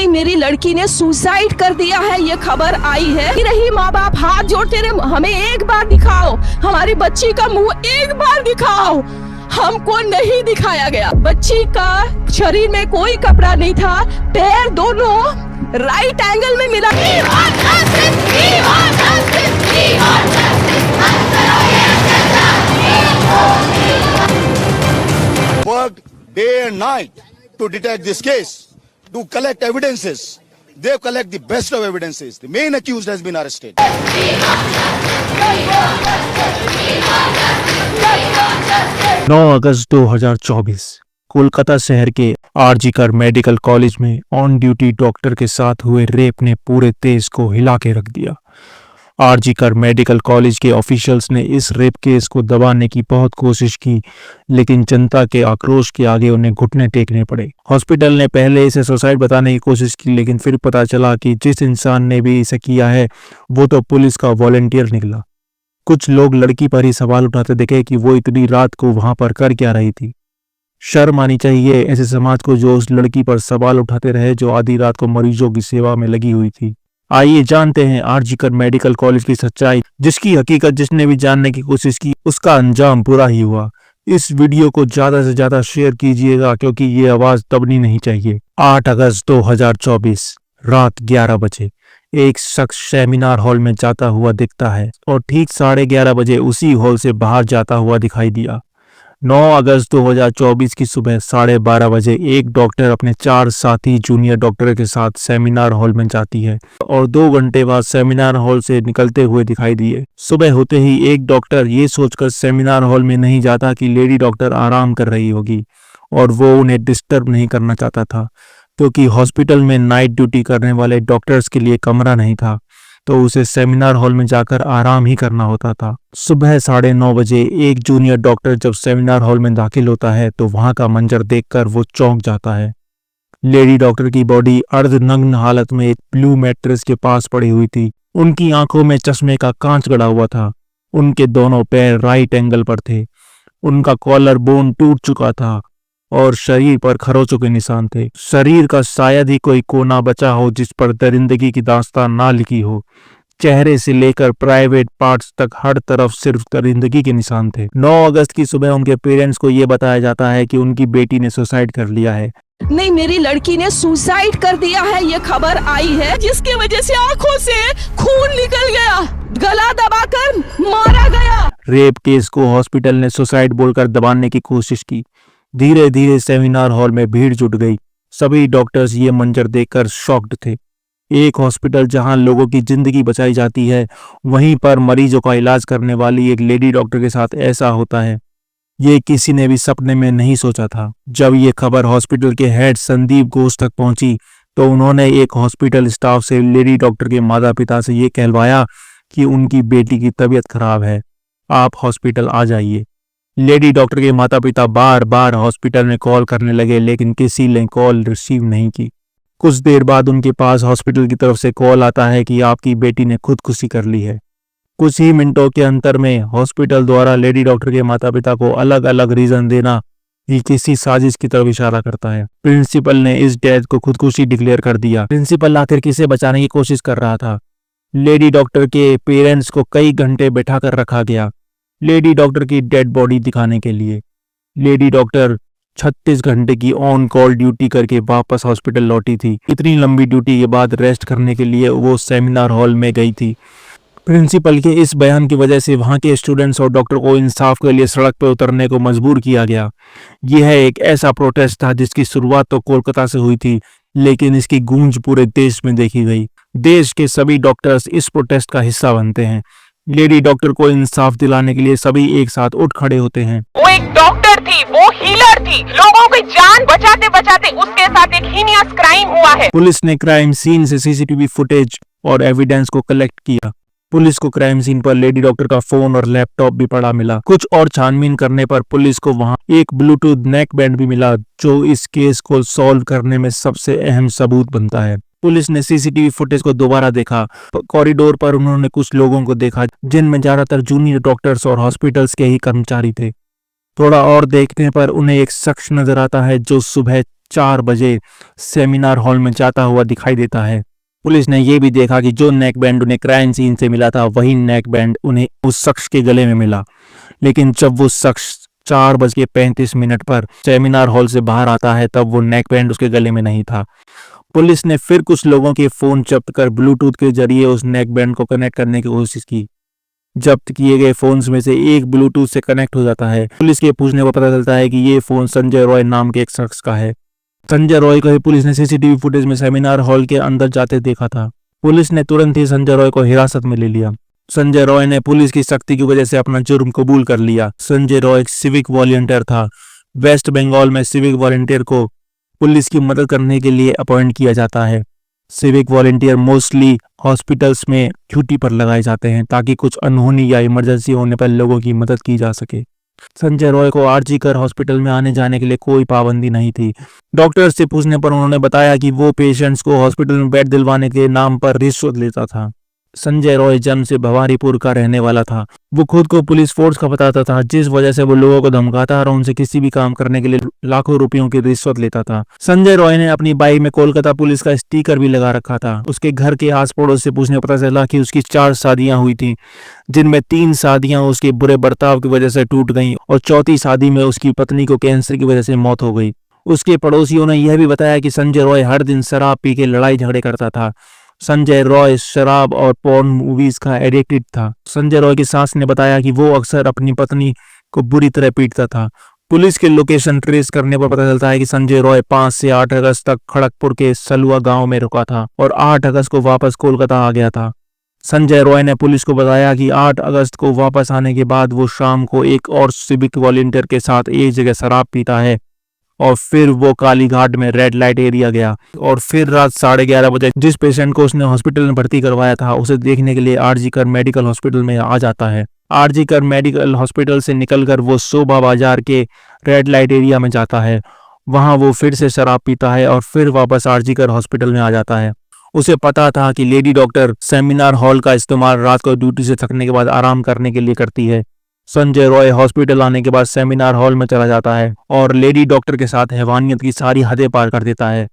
नहीं, मेरी लड़की ने सुसाइड कर दिया है, ये खबर आई है। रही माँ बाप हाथ जोड़ते रहे, हमें एक बार दिखाओ, हमारी बच्ची का मुंह एक बार दिखाओ। हमको नहीं दिखाया गया। बच्ची का शरीर में कोई कपड़ा नहीं था, पैर दोनों राइट एंगल में मिला। Worked day and night to detect this case, to collect evidences. They collect the best of evidences. The main accused has been arrested. 9 अगस्त 2024 कोलकाता शहर के आरजीकर मेडिकल कॉलेज में ऑन ड्यूटी डॉक्टर के साथ हुए रेप ने पूरे देश को हिला के रख दिया। आरजीकर मेडिकल कॉलेज के ऑफिशियल्स ने इस रेप केस को दबाने की बहुत कोशिश की, लेकिन जनता के आक्रोश के आगे उन्हें घुटने टेकने पड़े। हॉस्पिटल ने पहले इसे सुसाइड बताने की कोशिश की, लेकिन फिर पता चला कि जिस इंसान ने भी इसे किया है वो तो पुलिस का वॉलंटियर निकला। कुछ लोग लड़की पर ही सवाल उठाते दिखे कि वो इतनी रात को वहां पर कर क्या रही थी। शर्म आनी चाहिए ऐसे समाज को जो उस लड़की पर सवाल उठाते रहे जो आधी रात को मरीजों की सेवा में लगी हुई थी। आइए जानते हैं आरजीकर मेडिकल कॉलेज की सच्चाई, जिसकी हकीकत जिसने भी जानने की कोशिश की उसका अंजाम बुरा ही हुआ। इस वीडियो को ज्यादा से ज्यादा शेयर कीजिएगा क्योंकि ये आवाज दबनी नहीं चाहिए। 8 अगस्त 2024 रात 11 बजे एक शख्स सेमिनार हॉल में जाता हुआ दिखता है और ठीक 11:30 बजे उसी हॉल से बाहर जाता हुआ दिखाई दिया। 9 अगस्त 2024 की सुबह 12:30 बजे एक डॉक्टर अपने 4 साथी जूनियर डॉक्टर के साथ सेमिनार हॉल में जाती है और 2 घंटे बाद सेमिनार हॉल से निकलते हुए दिखाई दिए। सुबह होते ही एक डॉक्टर ये सोचकर सेमिनार हॉल में नहीं जाता कि लेडी डॉक्टर आराम कर रही होगी और वो उन्हें डिस्टर्ब नहीं करना चाहता था, क्योंकि हॉस्पिटल में नाइट ड्यूटी करने वाले डॉक्टर्स के लिए कमरा नहीं था, तो उसे सेमिनार हॉल में जाकर आराम ही करना होता था। सुबह 9:30 बजे एक जूनियर डॉक्टर जब सेमिनार हॉल में दाखिल होता है तो वहां का मंजर देखकर वो चौंक जाता है। लेडी डॉक्टर की बॉडी अर्धनग्न हालत में एक ब्लू मैट्रेस के पास पड़ी हुई थी। उनकी आंखों में चश्मे का कांच गड़ा हुआ था। उनके दोनों पैर राइट एंगल पर थे। उनका कॉलर बोन टूट चुका था और शरीर पर खरोचों के निशान थे। शरीर का शायद ही कोई कोना बचा हो जिस पर दरिंदगी की दास्तान ना लिखी हो। चेहरे से लेकर प्राइवेट पार्ट्स तक हर तरफ सिर्फ दरिंदगी के निशान थे। 9 अगस्त की सुबह उनके पेरेंट्स को यह बताया जाता है कि उनकी बेटी ने सुसाइड कर लिया है। नहीं, मेरी लड़की ने सुसाइड कर दिया है, ये खबर आई है, जिसकी वजह से आंखों से खून निकल गया, गला दबाकर मारा गया। रेप केस को हॉस्पिटल ने सुसाइड बोलकर दबाने की कोशिश की। धीरे धीरे सेमिनार हॉल में भीड़ जुट गई। सभी डॉक्टर्स ये मंजर देखकर शॉक्ड थे। एक हॉस्पिटल जहां लोगों की जिंदगी बचाई जाती है, वहीं पर मरीजों का इलाज करने वाली एक लेडी डॉक्टर के साथ ऐसा होता है, ये किसी ने भी सपने में नहीं सोचा था। जब ये खबर हॉस्पिटल के हेड संदीप घोष तक पहुंची तो उन्होंने एक हॉस्पिटल स्टाफ से लेडी डॉक्टर के माता पिता से ये कहलवाया कि उनकी बेटी की तबीयत खराब है, आप हॉस्पिटल आ जाइए। लेडी डॉक्टर के माता पिता बार बार हॉस्पिटल में कॉल करने लगे, लेकिन किसी ने कॉल रिसीव नहीं की। कुछ देर बाद उनके पास हॉस्पिटल की तरफ से कॉल आता है कि आपकी बेटी ने खुदकुशी कर ली है। कुछ ही मिनटों के अंतर में हॉस्पिटल द्वारा लेडी डॉक्टर के माता पिता को अलग अलग रीजन देना ही किसी साजिश की तरफ इशारा करता है। प्रिंसिपल ने इस डेथ को खुदकुशी डिक्लेयर कर दिया। प्रिंसिपल आखिर किसे बचाने की कोशिश कर रहा था? लेडी डॉक्टर के पेरेंट्स को कई घंटे बैठा कर रखा गया लेडी डॉक्टर की डेड बॉडी दिखाने के लिए। लेडी डॉक्टर 36 घंटे की ऑन कॉल ड्यूटी करके वापस हॉस्पिटल लौटी थी। इतनी लंबी ड्यूटी के बाद रेस्ट करने के लिए वो सेमिनार हॉल में गई थी। प्रिंसिपल के इस बयान की वजह से वहां के स्टूडेंट्स और डॉक्टर को इंसाफ के लिए सड़क पर उतरने को मजबूर किया गया। यह एक ऐसा प्रोटेस्ट था जिसकी शुरुआत तो कोलकाता से हुई थी, लेकिन इसकी गूंज पूरे देश में देखी गई। देश के सभी डॉक्टर्स इस प्रोटेस्ट का हिस्सा बनते हैं। लेडी डॉक्टर को इंसाफ दिलाने के लिए सभी एक साथ उठ खड़े होते हैं। वो एक डॉक्टर थी, वो हीलर थी, लोगों की जान बचाते बचाते उसके साथ एक हीनियस क्राइम हुआ है। पुलिस ने क्राइम सीन से सीसीटीवी फुटेज और एविडेंस को कलेक्ट किया। पुलिस को क्राइम सीन पर लेडी डॉक्टर का फोन और लैपटॉप भी पड़ा मिला। कुछ और छानबीन करने पर पुलिस को वहां एक ब्लूटूथ नेक बैंड भी मिला, जो इस केस को सॉल्व करने में सबसे अहम सबूत बनता है। पुलिस ने सीसीटीवी फुटेज को दोबारा देखा। कॉरिडोर पर उन्होंने कुछ लोगों को देखा जिनमें ज्यादातर जूनियर डॉक्टर्स और हॉस्पिटल्स के ही कर्मचारी थे। थोड़ा और देखने पर उन्हें एक शख्स नजर आता है जो सुबह 4 बजे सेमिनार हॉल में जाता हुआ दिखाई देता है। पुलिस ने यह भी देखा कि जो नेक बैंड उन्हें क्राइम सीन से मिला था वही नेक बैंड उन्हें उस शख्स के गले में मिला। लेकिन जब वो शख्स 4:35 पर सेमिनार हॉल से बाहर आता है तब वो नेक बैंड उसके गले में नहीं था। पुलिस ने फिर कुछ लोगों के फोन जब्त कर ब्लूटूथ के जरिए उस नेक बैंड को कनेक्ट करने की कोशिश की। जब्त किए गए फोन्स में से एक ब्लूटूथ से कनेक्ट हो जाता है। पुलिस के पूछने पर पता चलता है कि ये फोन संजय रॉय नाम के एक शख्स का है। संजय रॉय को ही पुलिस ने सीसीटीवी फुटेज में सेमिनार हॉल के अंदर जाते देखा था। पुलिस ने तुरंत ही संजय रॉय को हिरासत में ले लिया। संजय रॉय ने पुलिस की सख्ती की वजह से अपना जुर्म कबूल कर लिया। संजय रॉय एक सिविक वॉलंटियर था। वेस्ट बंगाल में सिविक वॉलंटियर को पुलिस की मदद करने के लिए अपॉइंट किया जाता है। सिविक वॉलंटियर मोस्टली हॉस्पिटल्स में ड्यूटी पर लगाए जाते हैं ताकि कुछ अनहोनी या इमरजेंसी होने पर लोगों की मदद की जा सके। संजय रॉय को आरजी कर हॉस्पिटल में आने जाने के लिए कोई पाबंदी नहीं थी। डॉक्टर से पूछने पर उन्होंने बताया कि वो पेशेंट्स को हॉस्पिटल में बेड दिलवाने के नाम पर रिश्वत लेता था। संजय रॉय जन्म से भवारीपुर का रहने वाला था। वो खुद को पुलिस फोर्स का बताता था, जिस वजह से वो लोगों को धमकाता और उनसे किसी भी काम करने के लिए लाखों रुपयों की रिश्वत लेता था। संजय रॉय ने अपनी बाइक में कोलकाता पुलिस का स्टिकर भी लगा रखा था। उसके घर के आस पड़ोस से पूछने पता चला कि उसकी 4 शादियां हुई थी, जिनमें 3 शादियां उसके बुरे बर्ताव की वजह से टूट गईं और चौथी शादी में उसकी पत्नी को कैंसर की वजह से मौत हो गई। उसके पड़ोसियों ने यह भी बताया कि संजय रॉय हर दिन शराब पी के लड़ाई झगड़े करता था। संजय रॉय शराब और पॉर्न मूवीज का एडिक्टेड था। संजय रॉय की सास ने बताया कि वो अक्सर अपनी पत्नी को बुरी तरह पीटता था। पुलिस के लोकेशन ट्रेस करने पर पता चलता है कि संजय रॉय 5 से 8 अगस्त तक खड़गपुर के सलुआ गांव में रुका था और 8 अगस्त को वापस कोलकाता आ गया था। संजय रॉय ने पुलिस को बताया कि 8 अगस्त को वापस आने के बाद वो शाम को एक और सिविक वॉलंटियर के साथ एक जगह शराब पीता है और फिर वो कालीघाट में रेड लाइट एरिया गया और फिर रात 11:30 बजे जिस पेशेंट को उसने हॉस्पिटल में भर्ती करवाया था उसे देखने के लिए आरजी कर मेडिकल हॉस्पिटल में आ जाता है। आरजी कर मेडिकल हॉस्पिटल से निकलकर वो शोभा बाजार के रेड लाइट एरिया में जाता है। वहां वो फिर से शराब पीता है और फिर वापस आरजी कर हॉस्पिटल में आ जाता है। उसे पता था कि लेडी डॉक्टर सेमिनार हॉल का इस्तेमाल रात को ड्यूटी से थकने के बाद आराम करने के लिए करती है। संजय रॉय हॉस्पिटल आने के बाद सेमिनार हॉल में चला जाता है और लेडी डॉक्टर के साथ हैवानियत की सारी हदें पार कर देता है।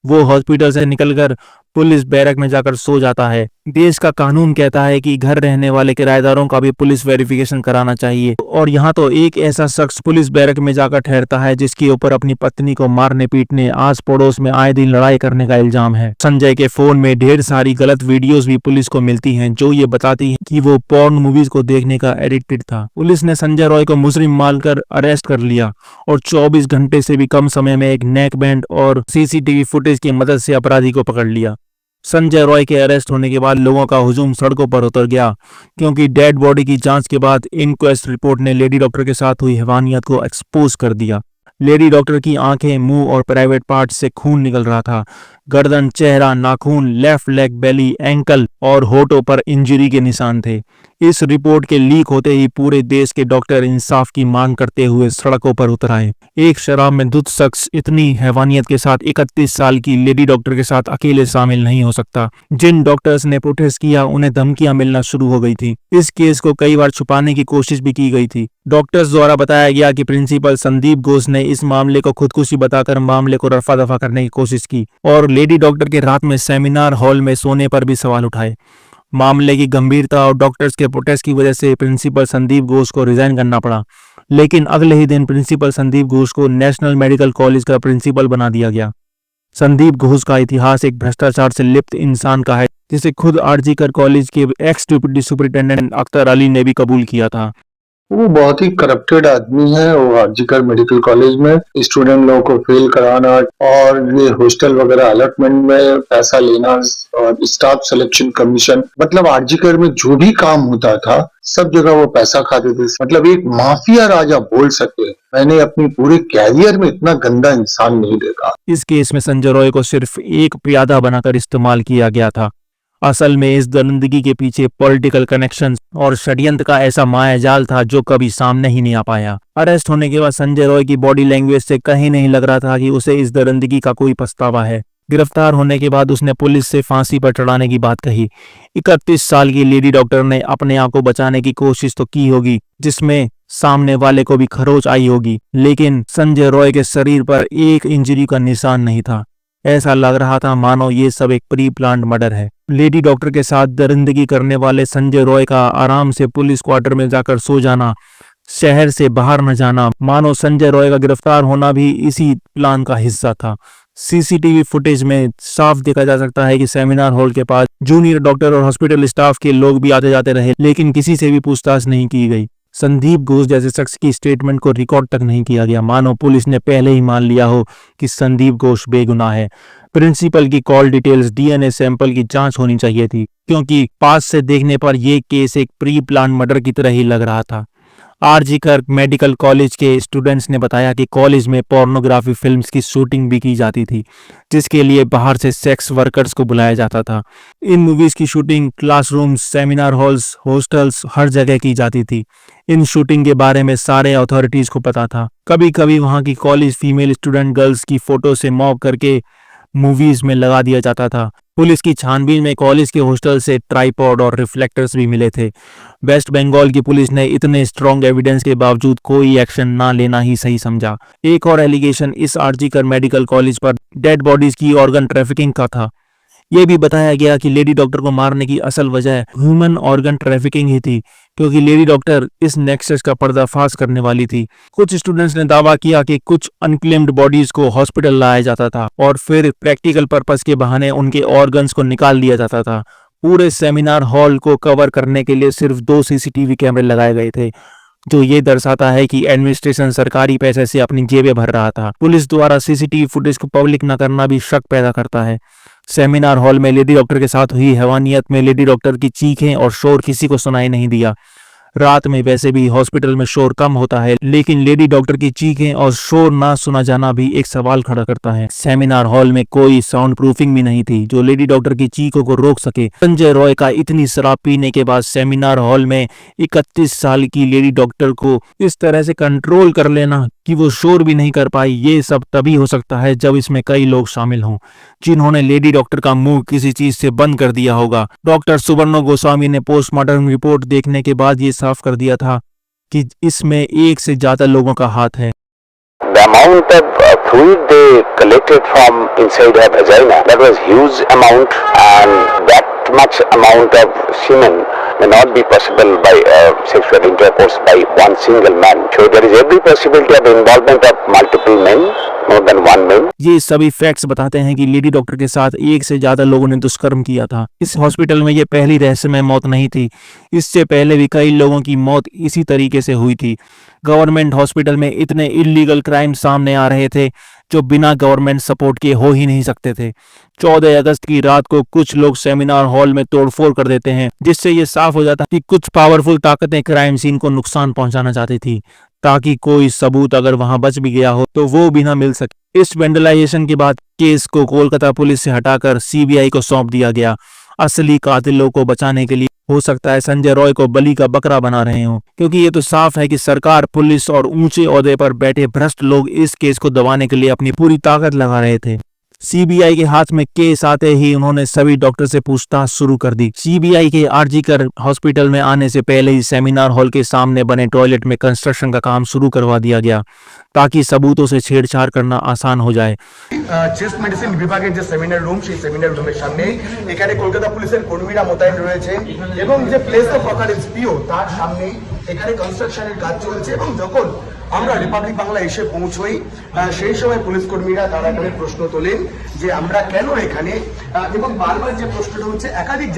वो हॉस्पिटल से निकलकर पुलिस बैरक में जाकर सो जाता है। देश का कानून कहता है कि घर रहने वाले किराएदारों का भी पुलिस वेरिफिकेशन कराना चाहिए और यहाँ तो एक ऐसा शख्स पुलिस बैरक में जाकर ठहरता है जिसके ऊपर अपनी पत्नी को मारने पीटने आस पड़ोस में आए दिन लड़ाई करने का इल्जाम है। संजय के फोन में ढेर सारी गलत वीडियोस भी पुलिस को मिलती हैं जो ये बताती हैं कि वो पॉर्न मूवीज को देखने का एडिक्टेड था। पुलिस ने संजय रॉय को मुजरिम मानकर अरेस्ट कर लिया और 24 घंटे से भी कम समय में एक नेक बैंड और सीसीटीवी फुटेज की मदद से अपराधी को पकड़ लिया। संजय रॉय के अरेस्ट होने के बाद लोगों का हुजूम सड़कों पर उतर गया क्योंकि डेड बॉडी की जांच के बाद इंक्वेस्ट रिपोर्ट ने लेडी डॉक्टर के साथ हुई हैवानियत को एक्सपोज कर दिया। लेडी डॉक्टर की आंखें, मुंह और प्राइवेट पार्ट से खून निकल रहा था। गर्दन, चेहरा, नाखून, लेफ्ट लेग, बेली, एंकल और होठों पर इंजरी के निशान थे। इस रिपोर्ट के लीक होते ही पूरे देश के डॉक्टर इंसाफ की मांग करते हुए सड़कों पर उतर आए। एक शराब में धुत शख्स इतनी हैवानियत के साथ 31 साल की लेडी डॉक्टर के साथ अकेले शामिल नहीं हो सकता। जिन डॉक्टर्स ने प्रोटेस्ट किया उन्हें धमकियां मिलना शुरू हो गई थी। इस केस को कई बार छुपाने की कोशिश भी की गई थी। डॉक्टर्स द्वारा बताया गया कि प्रिंसिपल संदीप घोष ने इस मामले को खुदकुशी बताकर मामले को रफा दफा करने की कोशिश की और लेडी डॉक्टर के रात में सेमिनार हॉल में सोने पर भी सवाल उठाए। मामले की गंभीरता और डॉक्टर्स के प्रोटेस्ट की वजह से प्रिंसिपल संदीप घोष को रिजाइन करना पड़ा, लेकिन अगले ही दिन प्रिंसिपल संदीप घोष को नेशनल मेडिकल कॉलेज का प्रिंसिपल बना दिया गया। संदीप घोष का इतिहास एक भ्रष्टाचार से लिप्त इंसान का है जिसे खुद आरजी कर कॉलेज के x deputy superintendent Akhtar Ali ने भी कबूल किया था। वो बहुत ही करप्टेड आदमी है। वो आरजीकर मेडिकल कॉलेज में स्टूडेंट लोगों को फेल कराना और ये हॉस्टल वगैरह अलॉटमेंट में पैसा लेना और स्टाफ सिलेक्शन कमीशन, मतलब आरजीकर में जो भी काम होता था सब जगह वो पैसा खाते थे। मतलब एक माफिया राजा बोल सके। मैंने अपनी पूरे कैरियर में इतना गंदा इंसान नहीं देखा। इस केस में संजय रॉय को सिर्फ एक प्यादा बनाकर इस्तेमाल किया गया था। असल में इस दरिंदगी के पीछे पॉलिटिकल कनेक्शंस और षड्यंत्र का ऐसा मायाजाल था जो कभी सामने ही नहीं आ पाया। अरेस्ट होने के बाद संजय रॉय की बॉडी लैंग्वेज से कहीं नहीं लग रहा था कि उसे इस दरिंदगी का कोई पछतावा है। गिरफ्तार होने के बाद उसने पुलिस से फांसी पर चढ़ाने की बात कही। 31 साल की लेडी डॉक्टर ने अपने आप को बचाने की कोशिश तो की होगी, जिसमें सामने वाले को भी खरोच आई होगी, लेकिन संजय रॉय के शरीर पर एक इंजरी का निशान नहीं था। ऐसा लग रहा था मानो ये सब एक प्री प्लान्ड मर्डर है। लेडी डॉक्टर के साथ दरिंदगी करने वाले संजय रॉय का आराम से पुलिस क्वार्टर में जाकर सो जाना, शहर से बाहर न जाना, मानो संजय रॉय का गिरफ्तार होना भी इसी प्लान का हिस्सा था। सीसीटीवी फुटेज में साफ देखा जा सकता है कि सेमिनार हॉल के पास जूनियर डॉक्टर और हॉस्पिटल स्टाफ के लोग भी आते जाते रहे, लेकिन किसी से भी पूछताछ नहीं की गई। संदीप घोष जैसे शख्स की स्टेटमेंट को रिकॉर्ड तक नहीं किया गया, मानो पुलिस ने पहले ही मान लिया हो कि संदीप घोष बेगुनाह है। प्रिंसिपल की कॉल डिटेल्स, डीएनए सैंपल की जांच होनी चाहिए थी, क्योंकि पास से देखने पर यह केस एक प्री प्लान मर्डर की तरह ही लग रहा था। आरजी कर्क मेडिकल कॉलेज के स्टूडेंट्स ने बताया कि कॉलेज में पोर्नोग्राफी फिल्म्स की शूटिंग भी की जाती थी, जिसके लिए बाहर से सेक्स वर्कर्स को बुलाया जाता था। इन मूवीज की shooting classrooms, seminar halls, hostels, हर जगह की जाती थी। इन शूटिंग के बारे में सारे अथॉरिटीज को पता था। कभी कभी वहां की कॉलेज फीमेल स्टूडेंट गर्ल्स की फोटो से मॉक करके मूवीज में लगा दिया जाता था। पुलिस की छानबीन में कॉलेज के हॉस्टल से ट्राइपॉड और रिफ्लेक्टर्स भी मिले थे। वेस्ट बंगाल की पुलिस ने इतने स्ट्रॉन्ग एविडेंस के बावजूद कोई एक्शन ना लेना ही सही समझा। एक और एलिगेशन इस आरजी कर मेडिकल कॉलेज पर डेड बॉडीज की ऑर्गन ट्रैफिकिंग का था। यह भी बताया गया कि लेडी डॉक्टर को मारने की असल वजह ह्यूमन ऑर्गन ट्रैफिकिंग ही थी, क्योंकि लेडी डॉक्टर इस नेक्सस का पर्दाफाश करने वाली थी। कुछ स्टूडेंट्स ने दावा किया कि कुछ अनक्लेम्ड बॉडीज को हॉस्पिटल लाया जाता था और फिर प्रैक्टिकल पर्पस के बहाने उनके ऑर्गन्स को निकाल लिया जाता था। पूरे सेमिनार हॉल को कवर करने के लिए सिर्फ 2 सीसीटीवी कैमरे लगाए गए थे, जो ये दर्शाता है कि एडमिनिस्ट्रेशन सरकारी पैसे से अपनी जेबें भर रहा था। पुलिस द्वारा सीसीटीवी फुटेज को पब्लिक न करना भी शक पैदा करता है। सेमिनार हॉल में लेडी डॉक्टर के साथ हुई हैवानियत में लेडी डॉक्टर की चीखें और शोर किसी को सुनाई नहीं दिया। रात में वैसे भी हॉस्पिटल में शोर कम होता है, लेकिन लेडी डॉक्टर की चीखें और शोर ना सुना जाना भी एक सवाल खड़ा करता है। सेमिनार हॉल में कोई साउंड प्रूफिंग भी नहीं थी जो लेडी डॉक्टर की चीखों को रोक सके। संजय रॉय का इतनी शराब पीने के बाद सेमिनार हॉल में 31 साल की लेडी डॉक्टर को इस तरह से कंट्रोल कर लेना कि वो शोर भी नहीं कर पाई, ये सब तभी हो सकता है जब इसमें कई लोग शामिल हों, जिन्होंने लेडी डॉक्टर का मुंह किसी चीज से बंद कर दिया होगा। डॉक्टर सुवर्णो गोस्वामी ने पोस्टमार्टम रिपोर्ट देखने के बाद ये साफ कर दिया था कि इसमें एक से ज्यादा लोगों का हाथ है। The amount of fluid they collected from inside her vagina, that was huge amount, and that much amount of semen may not be possible by sexual intercourse by one single man. So there is every possibility of involvement of multiple men, more than one man. ये सभी facts बताते हैं कि lady doctor के साथ एक से ज्यादा लोगों ने दुष्कर्म किया था। इस हॉस्पिटल में ये पहली रहस्यमय मौत नहीं थी, इससे पहले भी कई लोगों की मौत इसी तरीके से हुई थी। गवर्नमेंट हॉस्पिटल में इतने इलीगल क्राइम सामने आ रहे थे जो बिना गवर्नमेंट सपोर्ट के हो ही नहीं सकते थे। 14 अगस्त की रात को कुछ लोग सेमिनार हॉल में तोड़फोड़ कर देते हैं, जिससे ये साफ हो जाता कि कुछ पावरफुल ताकतें क्राइम सीन को नुकसान पहुंचाना चाहती थी, ताकि कोई सबूत अगर वहां बच भी गया हो तो वो भी ना मिल सके। इस वेंडलाइजेशन के बाद केस को कोलकाता पुलिस से हटाकर सीबीआई को सौंप दिया गया। असली कातिलों को बचाने के लिए हो सकता है संजय रॉय को बलि का बकरा बना रहे हो, क्योंकि ये तो साफ है कि सरकार, पुलिस और ऊंचे ओहदे पर बैठे भ्रष्ट लोग इस केस को दबाने के लिए अपनी पूरी ताकत लगा रहे थे। सीबीआई के हाथ में केस आते ही उन्होंने सभी डॉक्टर से पूछताछ शुरू कर दी। सीबीआई के आरजी कर हॉस्पिटल में आने से पहले ही सेमिनार हॉल के सामने बने टॉयलेट में कंस्ट्रक्शन का काम शुरू करवा दिया गया, ताकि सबूतों से छेड़छाड़ करना आसान हो जाए। চেস্ট মেডিসিন বিভাগের যে সেমিনার রুম, সেই সেমিনার রুমের সামনে এখানে কলকাতা পুলিশের কর্মীরা মোতায়েন রয়েছে এবং যে প্লেস অফ অকারেন্স পিও তার সামনে এখানে কনস্ট্রাকশনের কাজ চলছে। এবং যখন আমরা রিপাবলিক বাংলা এসে পৌঁছই সেই সময় পুলিশ কর্মীরা তারা এখানে প্রশ্ন তোলেন যে আমরা কেন এখানে, এবং বারবার যে প্রশ্নটা হচ্ছে একাধিক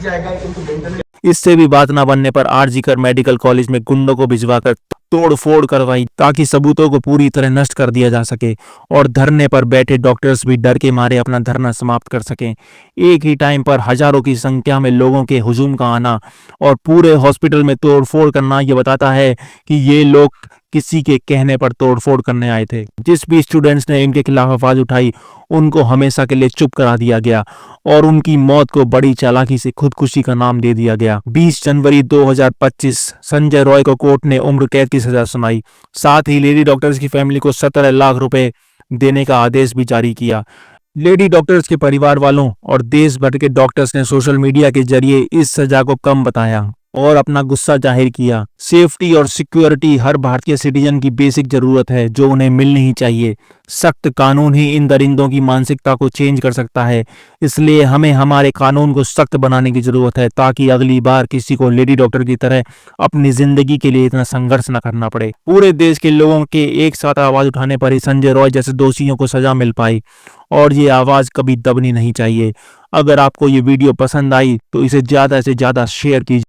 জায়গায় কিন্তু মেন্টালি। इससे भी बात न बनने पर आरजी कर मेडिकल कॉलेज में गुंडों को भिजवाकर तोड़फोड़ करवाई, ताकि सबूतों को पूरी तरह नष्ट कर दिया जा सके और धरने पर बैठे डॉक्टर्स भी डर के मारे अपना धरना समाप्त कर सकें। एक ही टाइम पर हजारों की संख्या में लोगों के हुजूम का आना और पूरे हॉस्पिटल में तोड़फोड़ करना ये बताता है कि ये लोग किसी के कहने पर तोड़फोड़ करने आए थे। जिस भी स्टूडेंट्स ने इनके खिलाफ आवाज उठाई उनको हमेशा के लिए चुप करा दिया गया और उनकी मौत को बड़ी चालाकी से खुदकुशी का नाम दे दिया गया। 20 जनवरी 2025 संजय रॉय को कोर्ट ने उम्र कैद की सजा सुनाई। साथ ही लेडी डॉक्टर्स की फैमिली को 17 लाख रुपए देने का आदेश भी जारी किया। लेडी डॉक्टर्स के परिवार वालों और देश भर के डॉक्टर्स ने सोशल मीडिया के जरिए इस सजा को कम बताया और अपना गुस्सा जाहिर किया। सेफ्टी और सिक्योरिटी हर भारतीय सिटीजन की बेसिक जरूरत है जो उन्हें मिलनी ही चाहिए। सख्त कानून ही इन दरिंदों की मानसिकता को चेंज कर सकता है। इसलिए हमें हमारे कानून को सख्त बनाने की जरूरत है ताकि अगली बार किसी को लेडी डॉक्टर की तरह अपनी जिंदगी के लिए इतना संघर्ष न करना पड़े। पूरे देश के लोगों के एक साथ आवाज उठाने पर ही संजय रॉय जैसे दोषियों को सजा मिल पाई और ये आवाज कभी दबनी नहीं चाहिए। अगर आपको ये वीडियो पसंद आई तो इसे ज्यादा से ज्यादा शेयर कीजिए।